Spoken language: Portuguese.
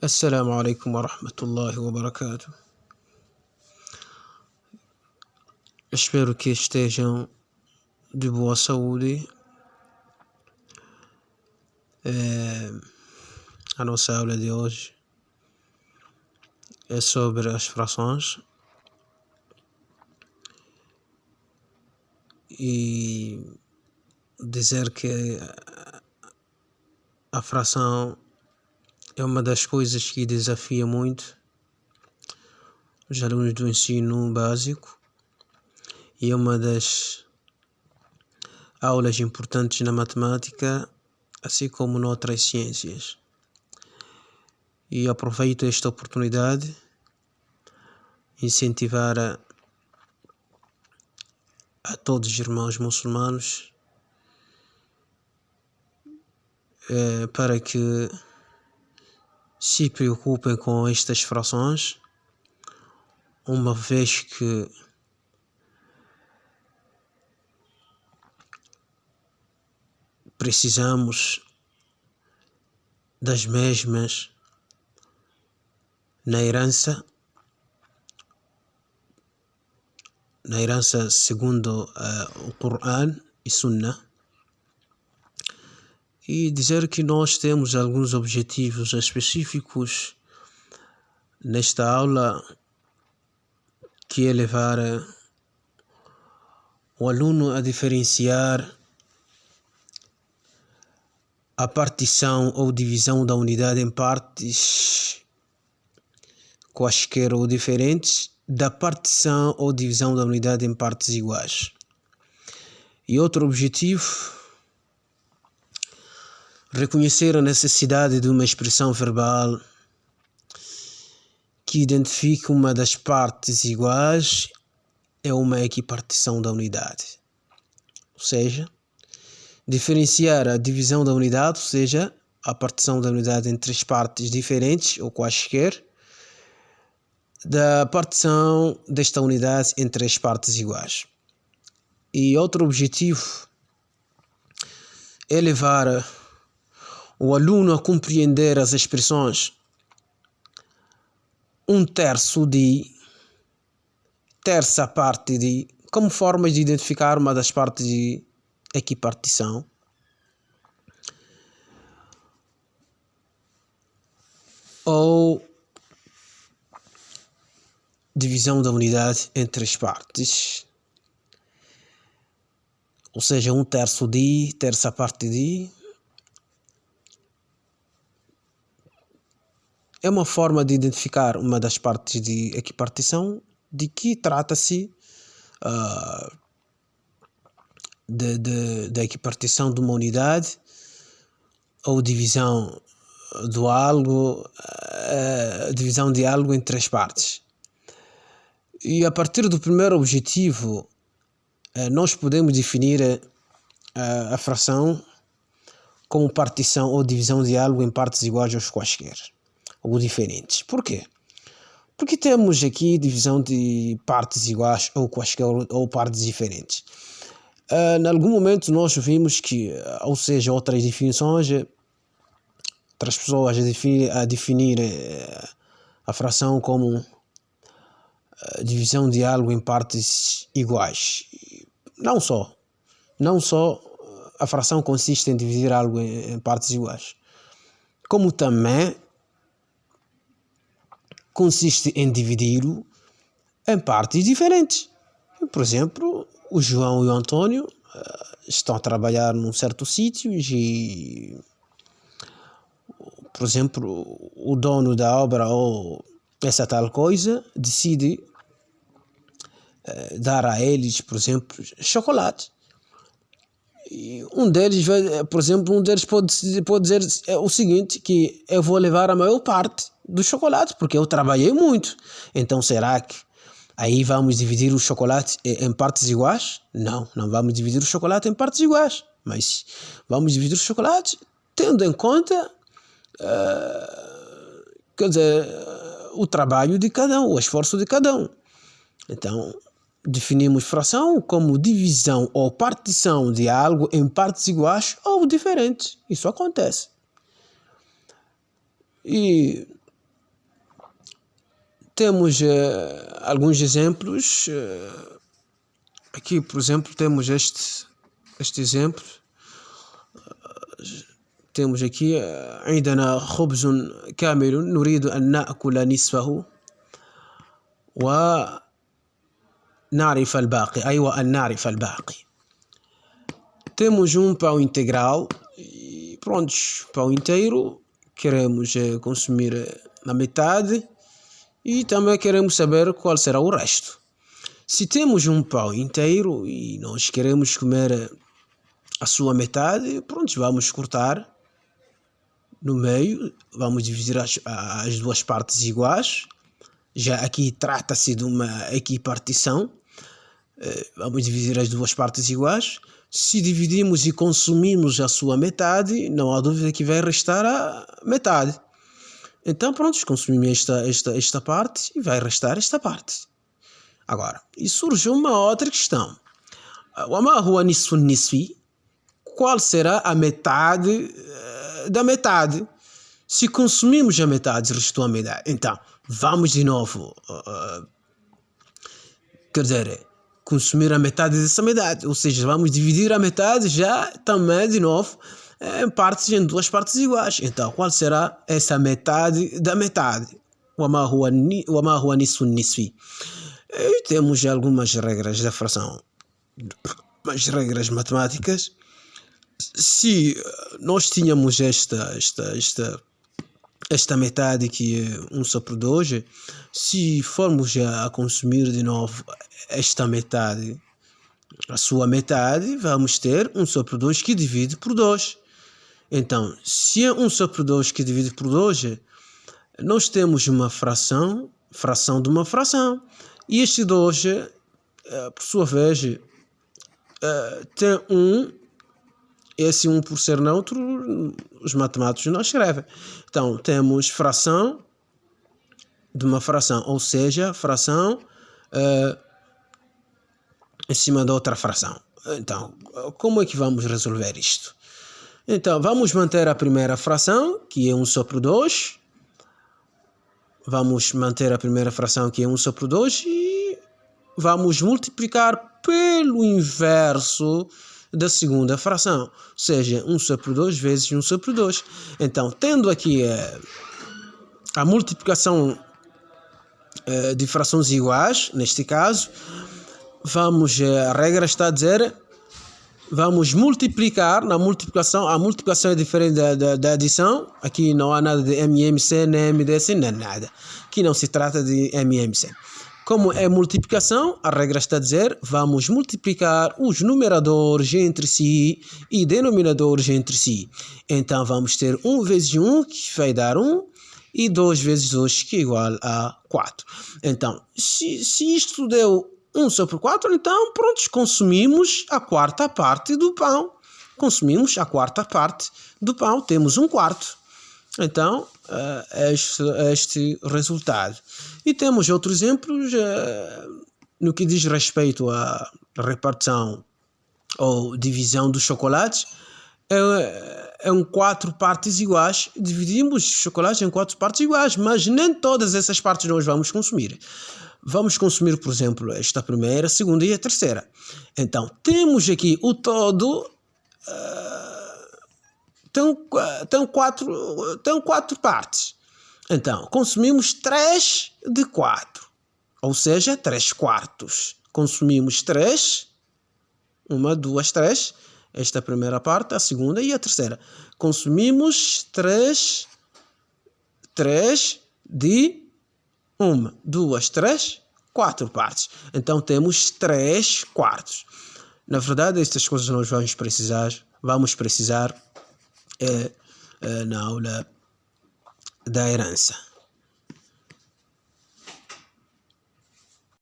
Assalamu alaikum wa rahmatullahi wa barakatuh. Espero que estejam de boa saúde. A nossa aula de hoje é sobre as frações e dizer que a fração é uma das coisas que desafia muito os alunos do ensino básico e é uma das aulas importantes na matemática, assim como noutras ciências. E aproveito esta oportunidade incentivar a todos os irmãos muçulmanos para que se preocupem com estas frações, uma vez que precisamos das mesmas na herança segundo o Coran e Sunnah, e dizer que nós temos alguns objetivos específicos nesta aula, que é levar o aluno a diferenciar a partição ou divisão da unidade em partes quaisquer ou diferentes da partição ou divisão da unidade em partes iguais. E outro objetivo, reconhecer a necessidade de uma expressão verbal que identifique uma das partes iguais é uma equipartição da unidade. Ou seja, diferenciar a divisão da unidade, ou seja, a partição da unidade em três partes diferentes ou quaisquer, da partição desta unidade em três partes iguais. E outro objetivo é levar o aluno a compreender as expressões 1/3 de, terça parte de, como formas de identificar uma das partes de equipartição. Ou divisão da unidade em três partes, ou seja, 1/3 de, terça parte de. É uma forma de identificar uma das partes de equipartição, de que trata-se da equipartição de uma unidade ou divisão do algo, divisão de algo em três partes. E a partir do primeiro objetivo, nós podemos definir a fração como partição ou divisão de algo em partes iguais ou quaisquer, ou diferentes. Por quê? Porque temos aqui divisão de partes iguais ou quaisquer ou partes diferentes. Em algum momento nós vimos que, ou seja, outras definições, outras pessoas a definir a fração como divisão de algo em partes iguais. Não só a fração consiste em dividir algo em partes iguais, como também consiste em dividi-lo em partes diferentes. Por exemplo, o João e o Antônio estão a trabalhar num certo sítio e, por exemplo, o dono da obra ou essa tal coisa decide dar a eles, por exemplo, chocolate. E um deles pode dizer o seguinte, que eu vou levar a maior parte do chocolate porque eu trabalhei muito. Então será que aí vamos dividir o chocolate em partes iguais? Não vamos dividir o chocolate em partes iguais, mas vamos dividir o chocolate tendo em conta o trabalho de cada um, o esforço de cada um. Então definimos fração como divisão ou partição de algo em partes iguais ou diferentes. Isso acontece. E temos alguns exemplos. Aqui, por exemplo, temos este exemplo. temos aqui عندنا خبز كامل نريد أن نأكل نصفه ونعرف الباقي أي وأن نعرف الباقي. Temos pão integral e pronto, pão inteiro, queremos consumir na metade e também queremos saber qual será o resto. Se temos pão inteiro e nós queremos comer a sua metade, pronto, vamos cortar no meio, vamos dividir as duas partes iguais. Já aqui trata-se de uma equipartição. Vamos dividir as duas partes iguais. Se dividimos e consumimos a sua metade, não há dúvida que vai restar a metade. Então, pronto, consumimos esta parte e vai restar esta parte. Agora, e surge uma outra questão. وما هو نصف النصف? Qual será a metade da metade? Se consumimos a metade, restou a metade. Então, vamos de novo. Quer dizer, consumir a metade dessa metade. Ou seja, vamos dividir a metade já também de novo em duas partes iguais. Então, qual será essa metade da metade? وما هو نصف النصف? E temos algumas regras da fração, as regras matemáticas. Se nós tínhamos esta metade que é 1 sobre 2, se formos a consumir de novo esta metade, a sua metade, vamos ter 1 sobre 2 que divide por 2. Então, se é 1 sobre 2 que divide por 2, nós temos uma fração de uma fração. E este 2, por sua vez, tem esse 1 por ser neutro, os matemáticos não escrevem. Então, temos fração de uma fração, ou seja, fração em cima da outra fração. Então, como é que vamos resolver isto? Então, vamos manter a primeira fração, que é 1 sobre 2. Vamos manter a primeira fração, que é 1 sobre 2, e vamos multiplicar pelo inverso da segunda fração, ou seja, 1 sobre 2 vezes 1 sobre 2. Então, tendo aqui a multiplicação de frações iguais, neste caso, a regra está a dizer, vamos multiplicar na multiplicação. A multiplicação é diferente da adição. Aqui não há nada de MMC, nem MDC, nem nada. Aqui não se trata de MMC. Como é multiplicação, a regra está a dizer, vamos multiplicar os numeradores entre si e denominadores entre si. Então, vamos ter 1 vezes 1, que vai dar 1, e 2 vezes 2, que é igual a 4. Então, se isto deu 1 sobre 4, então, pronto, consumimos a quarta parte do pão. Consumimos a quarta parte do pão, temos 1/4. Então, este resultado. E temos outros exemplos no que diz respeito à repartição ou divisão dos chocolates. Em 4 partes iguais, dividimos os chocolates em 4 partes iguais, mas nem todas essas partes nós vamos consumir. Vamos consumir, por exemplo, esta primeira, a segunda e a terceira. Então, temos aqui o todo... Tem 4 partes. Então, consumimos 3 de 4. Ou seja, 3/4. Consumimos 3. 1, 2, 3. Esta primeira parte, a segunda e a terceira. Consumimos 3 de 1, 2, 3, 4 partes. Então, temos 3/4. Na verdade, estas coisas nós vamos precisar na aula da herança.